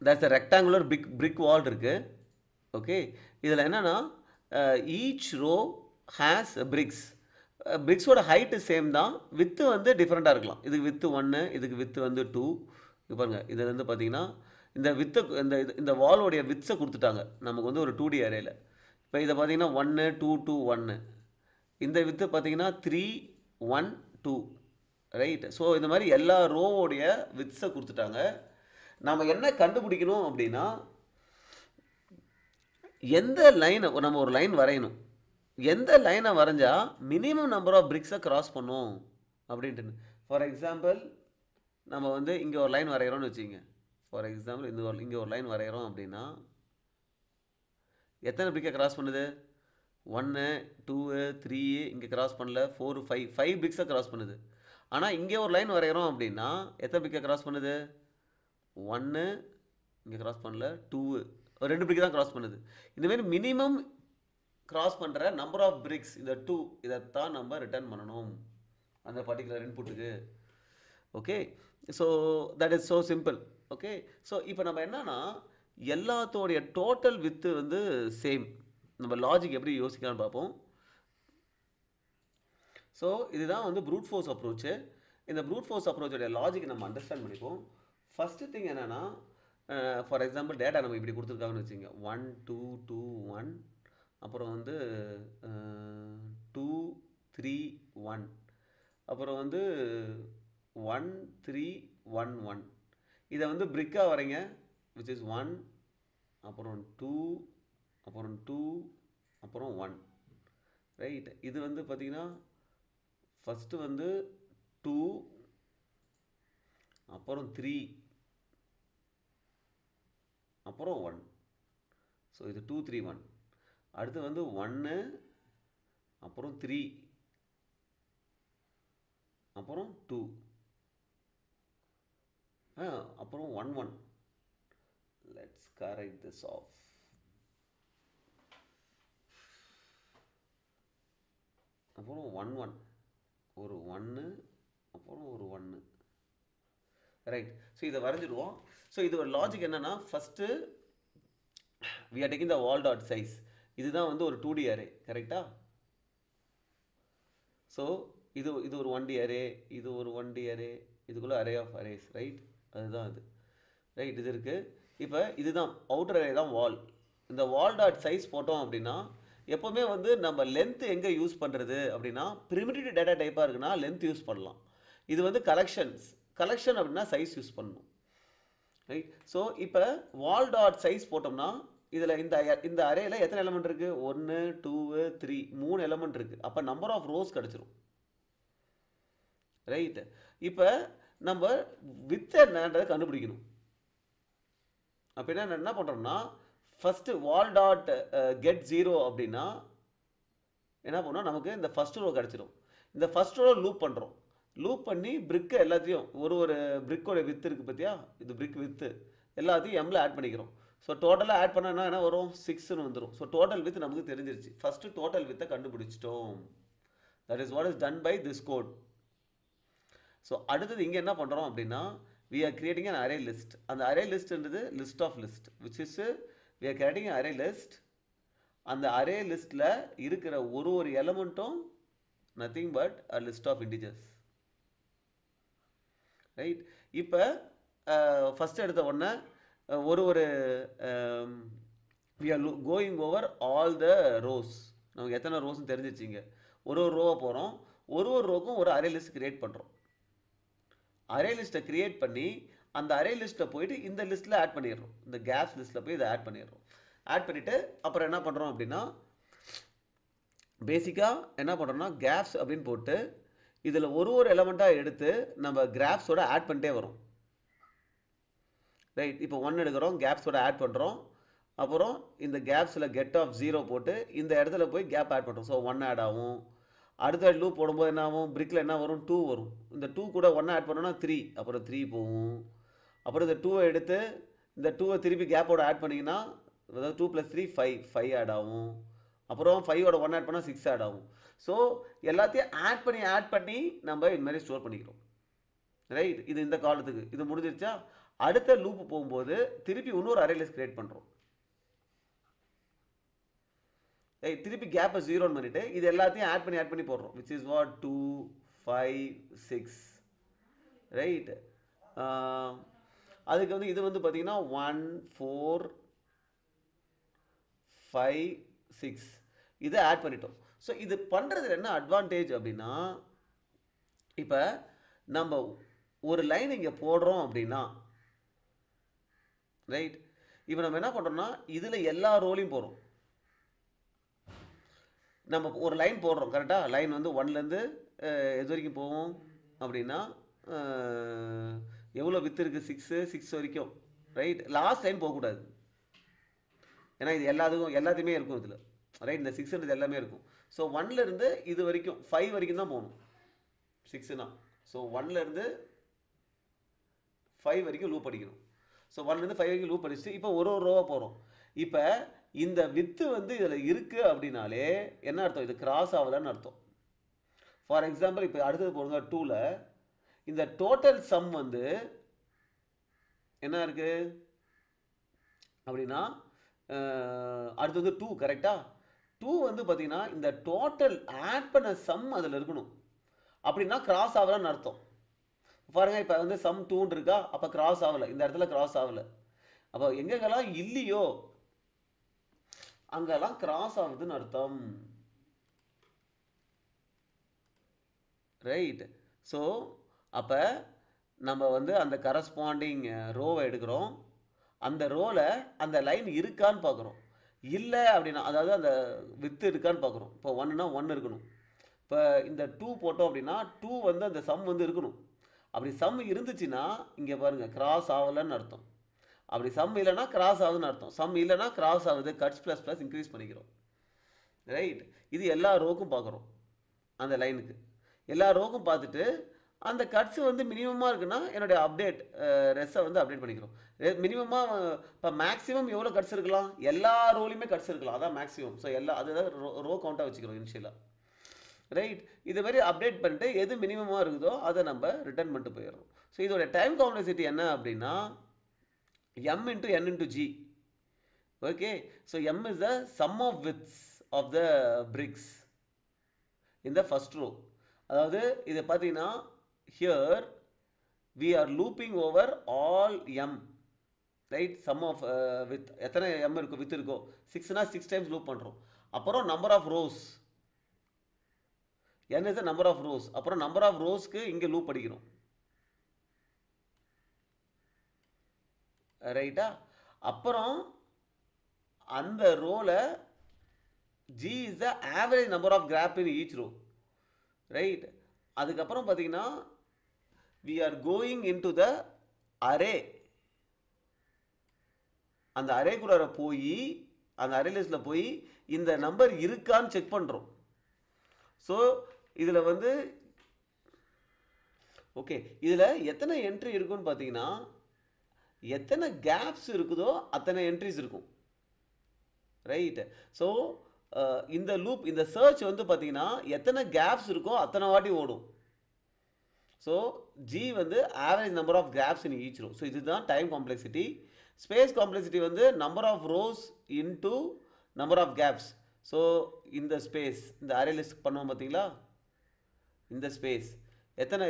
there's a rectangular brick wall இருக்கு. Okay, இதில் என்னன்னா ஈச் ரோ ஹேஸ் பிரிக்ஸ். பிரிக்ஸோட ஹைட்டு சேம் தான், வித்து வந்து டிஃப்ரெண்ட்டாக இருக்கலாம். இதுக்கு வித்து 1, இதுக்கு வித்து வந்து 2. இது பாருங்கள், இதில் வந்து பார்த்தீங்கன்னா இந்த வித்தை இந்த வாலோடைய வித்ஸை கொடுத்துட்டாங்க நமக்கு வந்து ஒரு 2D அரேயில். இப்போ இதை பார்த்தீங்கன்னா 1 2 2 1, இந்த வித்து பார்த்தீங்கன்னா 3 1 2, ரைட். ஸோ இந்த மாதிரி எல்லா ரோவோடைய வித்ஸை கொடுத்துட்டாங்க. நம்ம என்ன கண்டுபிடிக்கணும் அப்படின்னா, எந்த லைனை நம்ம ஒரு லைன் வரையணும், எந்த லைனை வரைஞ்சா மினிமம் நம்பர் ஆஃப் பிரிக்ஸை கிராஸ் பண்ணும் அப்படின்ட்டு. ஃபார் எக்ஸாம்பிள் நம்ம வந்து இங்கே ஒரு லைன் வரைகிறோம்னு வச்சுங்க. ஃபார் எக்ஸாம்பிள் இங்கே ஒரு லைன் வரைகிறோம் அப்படின்னா எத்தனை பிரிக்கை கிராஸ் பண்ணுது? 1 2 3, இங்கே கிராஸ் பண்ணல 4 5 பிரிக்ஸை கிராஸ் பண்ணுது. ஆனால் இங்கே ஒரு லைன் வரைகிறோம் அப்படின்னா எத்தனை பிரிக்கை கிராஸ் பண்ணுது? 1, இங்கே கிராஸ் பண்ணல 2, 2 பிரிக்கு தான் கிராஸ் பண்ணுது. இந்தமாரி மினிமம் கிராஸ் பண்ணுற நம்பர் ஆஃப் பிரிக்ஸ் இந்த 2, இதைத்தான் நம்ம ரிட்டர்ன் பண்ணணும் அந்த பர்டிகுலர் இன்புட்டுக்கு. Okay, so that is so simple. Okay, so இப்போ நம்ம என்னன்னா எல்லாத்தோடைய டோட்டல் வித்து வந்து சேம். நம்ம லாஜிக் எப்படி யோசிக்கலாம்னு பார்ப்போம். ஸோ இதுதான் வந்து ப்ரூட் ஃபோர்ஸ் அப்ரோச்சு. இந்த ப்ரூட் ஃபோர்ஸ் அப்ரோச்சோடைய லாஜிக் நம்ம அண்டர்ஸ்டாண்ட் பண்ணிப்போம். ஃபஸ்ட்டு திங் என்னென்னா, ஃபார் எக்ஸாம்பிள் டேட்டா நம்ம இப்படி கொடுத்துருக்காங்கன்னு வச்சுங்க. 1 2 2 1, அப்புறம் வந்து 2 3 1, அப்புறம் வந்து 1 3 1 1. இதை வந்து பிரிக்காக வரைங்க, விச் இஸ் 1, அப்புறம் 2, அப்புறம் 2, அப்புறம் 1, ரைட். இது வந்து பார்த்தீங்கன்னா ஃபஸ்ட்டு வந்து 2, அப்புறம் 3, அப்புறம் 1. ஸோ இது 2 3 1. அடுத்து வந்து 1, அப்புறம் 3, அப்புறம் 2, அப்புறம் 1 1. Let's correct this off. அப்புறம் 1 1, ஒரு 1, அப்புறம் ஒரு 1, ரைட். ஸோ இதை வரைஞ்சிடுவோம். ஸோ இது ஒரு லாஜிக் என்னன்னா, first we are taking the wall dot size. இதுதான் வந்து ஒரு 2D அரே, கரெக்டா? ஸோ இது ஒரு 1D அரே, இது ஒரு 1D அரே, இதுக்குள்ளே அரே ஆஃப் அரேஸ், ரைட். அதுதான் அது, ரைட். இது இருக்குது. இப்போ இதுதான் அவுட்டர் அரே தான் வால். இந்த வால் டாட் சைஸ் போட்டோம் அப்படின்னா எப்போவுமே வந்து நம்ம லென்த் எங்கே யூஸ் பண்ணுறது அப்படின்னா, பிரிமிட்டிவ் டேட்டா டைப்பாக இருக்குன்னா லென்த் யூஸ் பண்ணலாம். இது வந்து கலெக்ஷன் அப்படின்னா சைஸ் யூஸ் பண்ணணும், ரைட். ஸோ இப்போ வால் டாட் சைஸ் போட்டோம்னா இதில் இந்த அரேயில் எத்தனை எலமெண்ட் இருக்குது? 1 2 3, 3 எலமெண்ட் இருக்குது. அப்போ நம்பர் ஆஃப் ரோஸ் கிடச்சிரும், ரைட். இப்போ நம்ம வித் என்னன்றதை கண்டுபிடிக்கணும். அப்போ என்ன பண்ணுறோம்னா, ஃபஸ்ட்டு வால் டாட் கெட் 0 அப்படின்னா என்ன பண்ணோம், நமக்கு இந்த ஃபஸ்ட் ரோ கிடச்சிடும். இந்த ஃபஸ்ட் ரோ லூப் பண்ணுறோம். லூப் பண்ணி பிரிக்கு எல்லாத்தையும், ஒரு பிரிக்கோட வித்து இருக்குது பார்த்தியா, இது பிரிக் வித்து எல்லாத்தையும் எம்மில் ஆட் பண்ணிக்கிறோம். ஸோ டோட்டலாக ஆட் பண்ணால் என்ன வரும்? 6ன்னு வந்துடும். ஸோ டோட்டல் வித் நமக்கு தெரிஞ்சிருச்சு. ஃபஸ்ட்டு டோட்டல் வித்தை கண்டுபிடிச்சிட்டோம். That is what is done by this code. So அடுத்தது இங்கே என்ன பண்ணுறோம் அப்படின்னா, we are creating an array list. அந்த array listன்றது list of list, which is we are creating an array list. அந்த array listல இருக்கிற ஒரு எலமெண்ட்டும் nothing but a list of integers, right. இப்போ ஃபஸ்ட்டு எடுத்த உடனே ஒரு we are going over all the rows. நமக்கு எத்தனை ரோஸ்ன்னு தெரிஞ்சிச்சிங்க. ஒரு ரோவை போகிறோம், ஒரு ரோக்கும் ஒரு அரே லிஸ்ட் கிரியேட் பண்ணுறோம். அரே லிஸ்ட்டை கிரியேட் பண்ணி அந்த அரே லிஸ்ட்டை போயிட்டு இந்த லிஸ்ட்டில் ஆட் பண்ணிடுறோம். இந்த கேப்ஸ் லிஸ்ட்டில் போய் இதை ஆட் பண்ணிடுறோம். ஆட் பண்ணிவிட்டு அப்புறம் என்ன பண்ணுறோம் அப்படின்னா, பேசிக்காக என்ன பண்ணுறோம்னா கேப்ஸ் அப்படின்னு போட்டு இதில் ஒரு எலமெண்ட்டாக எடுத்து நம்ம கிராஃப்ஸோட ஆட் பண்ணிட்டே வரோம், ரைட். இப்போ 1 எடுக்கிறோம், கேப்ஸோட ஆட் பண்ணுறோம். அப்புறம் இந்த கேப்ஸில் கெட் ஆஃப் 0 போட்டு இந்த இடத்துல போய் கேப் ஆட் பண்ணுறோம். ஸோ 1 ஆட் ஆகும். அடுத்த லூப் போடும்போது என்ன ஆகும்? பிரிக்கில் என்ன வரும்? 2 வரும். இந்த 2 கூட 1 ஆட் பண்ணோன்னா 3, அப்புறம் 3 போகும். அப்புறம் இந்த 2 எடுத்து இந்த 2 திருப்பி கேப்போட ஆட் பண்ணிங்கன்னா, அதாவது 2 + 3 5 ஆட் ஆகும். அப்புறம் 5ஓட 1 ஆட் பண்ணால் 6 ஆட் ஆகும். ஸோ எல்லாத்தையும் ஆட் பண்ணி நம்ம இது மாதிரி ஸ்டோர் பண்ணிக்கிறோம், ரைட். இது இந்த காலத்துக்கு இது முடிஞ்சிருச்சா? அடுத்த லூப் போகும்போது திருப்பி இன்னொரு அரே லிஸ்ட் கிரியேட் பண்ணுறோம். திருப்பி கேப்பை 0 பண்ணிட்டு இது எல்லாத்தையும் ஆட் பண்ணி போடுறோம். Which is what 2 5 6 right. அதுக்கு வந்து இது வந்து பார்த்தீங்கன்னா 1 4 5 6 இதை ஆட் பண்ணிட்டோம். ஸோ இது பண்ணுறதுல என்ன அட்வான்டேஜ் அப்படின்னா, இப்போ நம்ம ஒரு லைன் இங்கே போடுறோம் அப்படின்னா ரைட், இப்போ நம்ம என்ன பண்ணுறோம்னா இதில் எல்லா ரோலையும் போகிறோம். நம்ம ஒரு லைன் போடுறோம் கரெக்டாக. லைன் வந்து 1லேருந்து எது வரைக்கும் போவோம் அப்படின்னா எவ்வளோ வித்து இருக்குது 6 வரைக்கும் ரைட். லாஸ்ட் லைன் போகக்கூடாது, ஏன்னா இது எல்லாத்தையுமே இருக்கும் இதில் ரைட். இந்த 6ன்றது எல்லாமே இருக்கும். ஸோ 1லேருந்து இது வரைக்கும் 5 வரைக்கும் தான் போகணும் 6னா. ஸோ 1லேருந்து 5 வரைக்கும் லூப் அடிக்கணும். ஸோ 1லேருந்து 5 வரைக்கும் லூப் அடிச்சுட்டு இப்போ ஒரு ரோவாக போகிறோம். இப்போ இந்த வித்து வந்து இதில் இருக்குது அப்படின்னாலே என்ன அர்த்தம், இது கிராஸ் ஆகலன்னு அர்த்தம். ஃபார் எக்ஸாம்பிள் இப்போ அடுத்தது போடுங்க 2ல் இந்த டோட்டல் சம் வந்து என்ன இருக்குது அப்படின்னா அடுத்து வந்து 2 கரெக்டாக. 2 வந்து பார்த்தீங்கன்னா இந்த டோட்டல் ஆட் பண்ண சம் அதில் இருக்கணும், அப்படின்னா கிராஸ் ஆகலன்னு அர்த்தம். பாருங்க இப்போ வந்து சம் 2 இருக்கா, அப்போ கிராஸ் ஆகலை, இந்த இடத்துல கிராஸ் ஆகலை. அப்போ எங்கெங்கெல்லாம் இல்லையோ அங்கெல்லாம் கிராஸ் ஆகுதுன்னு அர்த்தம் ரைட். ஸோ அப்போ நம்ம வந்து அந்த கரஸ்பாண்டிங் ரோவை எடுக்கிறோம், அந்த ரோவில் அந்த லைன் இருக்கான்னு பார்க்குறோம். இல்லை அப்படின்னா அதாவது அந்த வித்து இருக்கான்னு பார்க்குறோம். இப்போ 1னா 1 இருக்கணும். இப்போ இந்த 2 போட்டோம் அப்படின்னா 2 வந்து அந்த சம் வந்து இருக்கணும். அப்படி சம் இருந்துச்சுன்னா இங்கே பாருங்கள் கிராஸ் ஆகலைன்னு அர்த்தம். அப்படி சம் இல்லைன்னா கிராஸ் ஆகுதுன்னு அர்த்தம். சம் இல்லைன்னா கிராஸ் ஆகுது, கட்ஸ் ப்ளஸ் ப்ளஸ் இன்க்ரீஸ் பண்ணிக்கிறோம் ரைட். இது எல்லா ரோக்கும் பார்க்குறோம், அந்த லைனுக்கு எல்லா ரோக்கும் பார்த்துட்டு அந்த கட்ஸ் வந்து மினிமமாக இருக்குன்னா என்னுடைய அப்டேட் ரெஸ்ஸை வந்து அப்டேட் பண்ணிக்கிறோம். மினிமமாக இப்போ மேக்ஸிமம் எவ்வளோ கட்ஸ் இருக்கலாம், எல்லா ரோலையுமே கட்ஸ் இருக்கலாம், அதான் மேக்ஸிமம். ஸோ அதுதான் ரோ கவுண்ட்டாக வச்சுக்கிறோம் இனிஷியலாக ரைட். இது மாதிரி அப்டேட் பண்ணிட்டு எது மினிமமாக இருக்குதோ அதை நம்ம ரிட்டர்ன் பண்ணிட்டு போயிடுறோம். ஸோ இதோட டைம் காம்ப்ளெக்சிட்டி என்ன அப்படின்னா m into n into g. Okay, so m is the sum of widths of the bricks in the first row. அதாவது இதை பார்த்தீங்கன்னா here we are looping over all m right, sum of width. எத்தனை m இருக்கும் width இருக்கோ 6னா 6 times loop பண்ணுறோம். அப்புறம் number of rows, n is the number of rows. அப்புறம் number of rowsக்கு இங்கே லூப் அடிக்கிறோம் ரைட்டா. அப்புறம் அந்த ரோல g is the average number of graph in each row right. அதுக்கப்புறம் பார்த்தீங்கன்னா we are going into the array. அந்த அரேக்குள்ளார போய் அந்த அரே லிஸ்ட்டில் போய் இந்த நம்பர் இருக்கான்னு செக் பண்ணுறோம். ஸோ இதில் வந்து ஓகே, இதில் எத்தனை என்ட்ரி இருக்குன்னு பார்த்தீங்கன்னா எத்தனை கேப்ஸ் இருக்குதோ அத்தனை என்ட்ரிஸ் இருக்கும் ரைட். ஸோ இந்த லூப் இந்த சர்ச் வந்து பார்த்தீங்கன்னா எத்தனை கேப்ஸ் இருக்கோ அத்தனை வாட்டி ஓடும். ஸோ ஜி வந்து average number of gaps in each row. So இதுதான் டைம் காம்ப்ளெக்சிட்டி. ஸ்பேஸ் காம்ப்ளெக்சிட்டி வந்து number of rows into number of gaps. So இந்த ஸ்பேஸ் இந்த அரே லிஸ்ட் பண்ணுவோம் பார்த்தீங்களா, இந்த ஸ்பேஸ் எத்தனை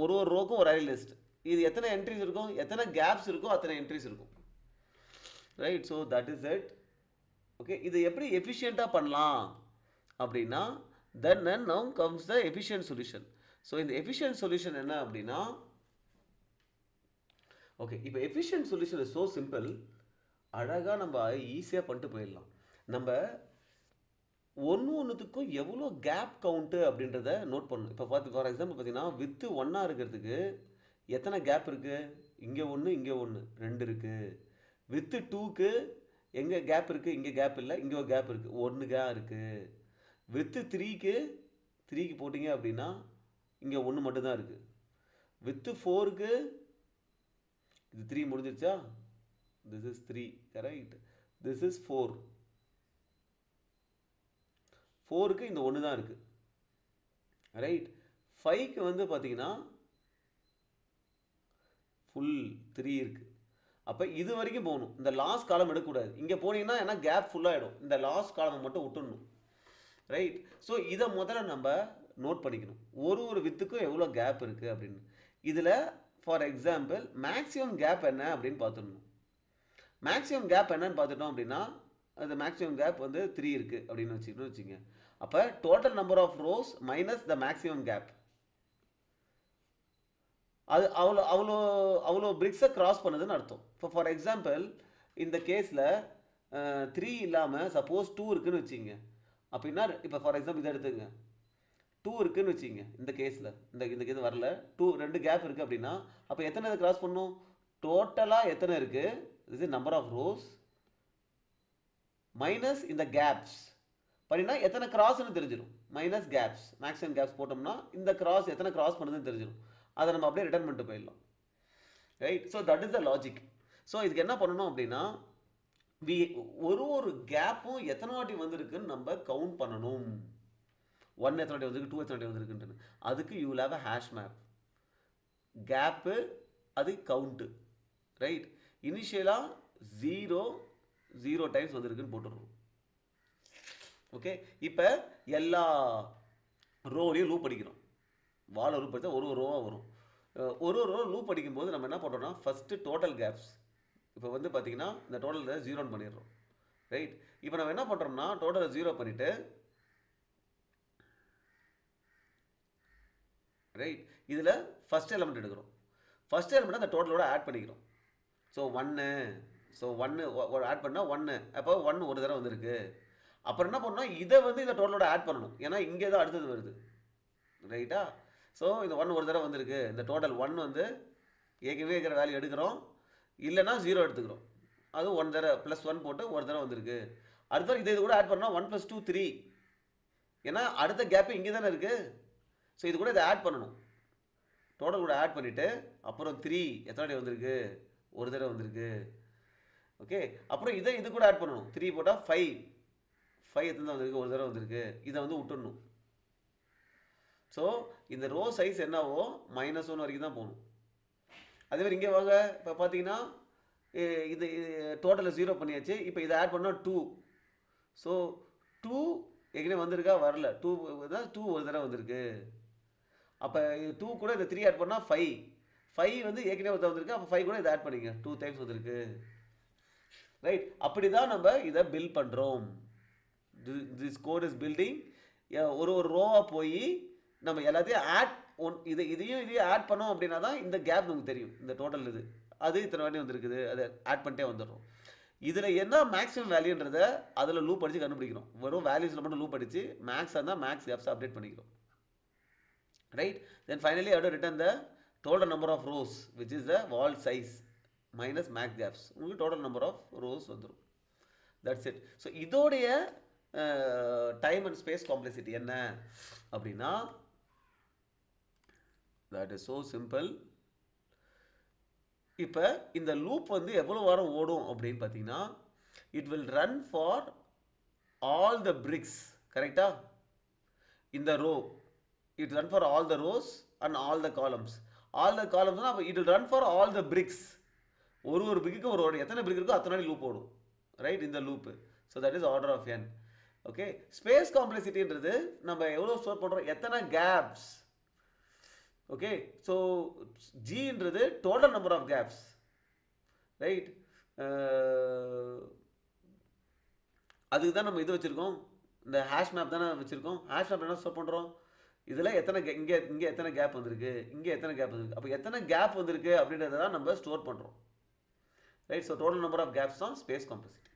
ஒரு ரோக்கும் ஒரு அரே லிஸ்ட், இது எத்தனை என்ட்ரிஸ் இருக்கும், எத்தனை கேப்ஸ் இருக்கும் அத்தனை என்ட்ரிஸ் இருக்கும் right. So that is it. Okay, இது எப்படி எஃபிஷியண்ட்டாக பண்ணலாம் அப்படின்னா then now comes the efficient solution. So இந்த எஃபிஷியன்ட் சொல்யூஷன் என்ன அப்படின்னா ஓகே, இப்போ efficient solution is so simple. அழகாக நம்ம ஈஸியாக பண்ணிட்டு போயிடலாம். நம்ம ஒன்றுத்துக்கும் எவ்வளோ கேப் கவுண்ட்டு அப்படின்றத நோட் பண்ணணும். இப்போ ஃபார் எக்ஸாம்பிள் பார்த்தீங்கன்னா வித்து 1 இருக்கிறதுக்கு எத்தனை கேப் இருக்குது, இங்கே 1 இங்கே 1 2 இருக்குது. வித்து 2க்கு எங்கே கேப் இருக்குது, இங்கே கேப் இல்லை, இங்கே ஒரு கேப் இருக்குது 1 கேப் இருக்குது. வித்து 3க்கு போட்டிங்க அப்படின்னா இங்கே 1 மட்டும்தான் இருக்குது. வித்து 4க்கு இது 3 முடிஞ்சிருச்சா, this is 3 correct, this is 4க்கு இந்த 1 தான் இருக்குது ரைட். 5க்கு வந்து பார்த்தீங்கன்னா ஃபுல் 3 இருக்குது. அப்போ இது வரைக்கும் போகணும். இந்த லாஸ்ட் காலம் எடுக்கக்கூடாது. இங்கே போனீங்கன்னா ஏன்னா கேப் ஃபுல்லாகிடும். இந்த லாஸ்ட் காலமை மட்டும் விட்டுடணும். ரைட். ஸோ இதை முதல்ல நம்ம நோட் பண்ணிக்கணும். ஒரு வித்துக்கும் எவ்வளோ கேப் இருக்குது அப்படின்னு. இதில் ஃபார் எக்ஸாம்பிள் மேக்ஸிமம் கேப் என்ன அப்படின்னு பார்த்துடணும். மேக்ஸிமம் கேப் என்னன்னு பார்த்துட்டோம் அப்படின்னா அந்த மேக்ஸிமம் கேப் வந்து 3 இருக்குது அப்படின்னு வச்சுங்க. அப்போ total number of rows minus the maximum gap. அது அவ்வளோ பிரிக்ஸை கிராஸ் பண்ணுதுன்னு அர்த்தம். இப்போ ஃபார் எக்ஸாம்பிள் இந்த கேஸில் 3 இல்லாமல் சப்போஸ் 2 இருக்குன்னு வச்சுங்க. அப்படின்னா இப்போ ஃபார் எக்ஸாம்பிள் இதை எடுத்துங்க. 2 இருக்குன்னு வச்சுங்க. இந்த கேஸில் இந்த கேஸ் வரல 2 கேப் இருக்குது அப்படின்னா அப்போ எத்தனை இதை கிராஸ் பண்ணும்? டோட்டலாக எத்தனை இருக்குது? இது நம்பர் ஆஃப் ரோஸ் மைனஸ் இந்த கேப்ஸ் பண்ணினா எத்தனை கிராஸ்ன்னு தெரிஞ்சிடும். மைனஸ் கேப்ஸ் மேக்ஸிமம் கேப்ஸ் போட்டோம்னா இந்த கிராஸ் எத்தனை கிராஸ் பண்ணுதுன்னு தெரிஞ்சிடும். அதை நம்ம அப்படியே ரிட்டர்ன் பண்ணிட்டு போயிடலாம். Right. So that is the logic. So இதுக்கு என்ன பண்ணணும் அப்படின்னா ஒரு கேப்பும் எத்தனை வாட்டி வந்திருக்குன்னு நம்ம கவுண்ட் பண்ணணும். 1 எத்தனை வாட்டி வந்திருக்கு, 2 எத்தனை வாட்டி வந்திருக்குன்ட்டு. அதுக்கு you will have a hash map. Gap அது கவுண்ட்டு. ரைட். இனிஷியலாக 0 டைம்ஸ் வந்திருக்குன்னு போட்டுடுறோம். ஓகே. இப்போ எல்லா ரோலையும் லூப் அடிக்கிறோம். வால் லூப் அடித்தா ஒரு ரோவாக வரும். ஒரு ரோ லூப் அடிக்கும்போது நம்ம என்ன பண்ணுறோம்னா ஃபஸ்ட்டு டோட்டல் கேப்ஸ் இப்போ வந்து பார்த்தீங்கன்னா இந்த டோட்டலில் 0 பண்ணிடுறோம். ரைட். இப்போ நம்ம என்ன பண்ணுறோம்னா டோட்டலை 0 பண்ணிவிட்டு ரைட் இதில் ஃபஸ்ட் எலிமெண்ட் எடுக்கிறோம். ஃபஸ்ட் எலிமெண்ட் அந்த டோட்டலோட ஆட் பண்ணிக்கிறோம். ஸோ 1 ஆட் பண்ணால் 1 அப்போ 1 ஒரு தடவை வந்திருக்கு. அப்புறம் என்ன பண்ணணும், இதை வந்து இந்த டோட்டலோட ஆட் பண்ணணும். ஏன்னா இங்கே தான் அடுத்தது வருது. ரைட்டா. ஸோ இந்த 1 ஒரு தடவை வந்திருக்கு. இந்த டோட்டல் 1 வந்து ஏற்கனவே இருக்கிற வேல்யூ எடுக்கிறோம், இல்லைனா 0 எடுத்துக்கிறோம். அது 1 தடவை +1 போட்டு ஒரு தடவை வந்திருக்கு. அடுத்த இது கூட ஆட் பண்ணால் 1 + 2 3. ஏன்னா அடுத்த கேப்பு இங்கே தானே இருக்குது. ஸோ இது கூட இதை ஆட் பண்ணணும். டோட்டல் கூட ஆட் பண்ணிவிட்டு அப்புறம் 3 எத்தனை வாட்டி வந்திருக்கு? ஒரு தடவை வந்திருக்கு. ஓகே. அப்புறம் இது கூட ஆட் பண்ணணும். 3 போட்டால் 5 எத்தனை வந்திருக்கு? ஒரு தடவை வந்திருக்கு. இதை வந்து விட்டுடணும். ஸோ இந்த ரோ சைஸ் என்னவோ -1 வரைக்கும் தான் போகணும். அதே மாதிரி இங்கே வாங்க. இப்போ பார்த்தீங்கன்னா இது டோட்டலில் 0 பண்ணியாச்சு. இப்போ இதை ஆட் பண்ணால் 2. ஸோ 2 ஏற்கனவே வந்திருக்கா? வரல. 2 ஒரு தடவை வந்திருக்கு. அப்போ 2 கூட இந்த 3 ஆட் பண்ணால் 5 வந்து ஏற்கனவே ஒருத்தர் வந்திருக்கு. அப்போ 5 கூட இதை ஆட் பண்ணிங்க. 2 டைம்ஸ் வந்திருக்கு. ரைட். அப்படி தான் நம்ம இதை பில்ட் பண்ணுறோம். This code is building. ஒரு ரோவாக போய் நம்ம எல்லாத்தையும் இதையும் ஆட் பண்ணோம் அப்படின்னா தான் இந்த கேப் நமக்கு தெரியும். இந்த டோட்டல் அது இத்தனை வாட்டி வந்துருக்குது. அதை ஆட் பண்ணிட்டே வந்துடுறோம். இதில் என்ன மேக்ஸிமம் வேல்யூன்றதை அதில் லூப் அடித்து கண்டுபிடிக்கிறோம். வெறும் வேல்யூஸில் மட்டும் லூப் அடித்து மேக்ஸ் இருந்தால் மேக்ஸ் கேப்ஸ் அப்டேட் பண்ணிக்கிறோம். Right. Then finally I have to return the total number of rows which is the wall size minus max gaps. உங்களுக்கு total number of rows வந்துடும். That's it. ஸோ இதோடைய time and space complexity என்ன அப்படின்னா that is so simple. இப்போ இந்த loop வந்து எவ்வளோ வாரம் ஓடும் அப்படின்னு பார்த்தீங்கன்னா it will run for all the BRICS. கரெக்டா? இந்த row it run for all the rows and all the columns. All the columns na it will run for all the bricks. ஒரு brick ஒரு ஓடும். எத்தனை brick இருக்கோ அத்தனை loop ஓடும். Right. இந்த loop. So that is order of n. Okay. Space காம்ப்ளெக்சிட்டின்றது நம்ம எவ்வளோ ஸ்டோர் பண்ணுறோம், எத்தனை கேப்ஸ். ஓகே. ஸோ ஜின்றது total number of gaps. Right. அதுக்கு தான் நம்ம இது வச்சுருக்கோம். இந்த ஹேஷ் மேப் தானே வச்சுருக்கோம். ஹேஷ் மேப் என்ன ஸ்டோர் பண்ணுறோம், இதில் இங்கே எத்தனை கேப் வந்திருக்கு, இங்கே எத்தனை கேப் வந்திருக்கு. அப்போ எத்தனை கேப் வந்திருக்கு அப்படின்றத தான் நம்ம ஸ்டோர் பண்ணுறோம். Right. So total number of gaps தான் ஸ்பேஸ் காம்ப்ளெக்சிட்டி.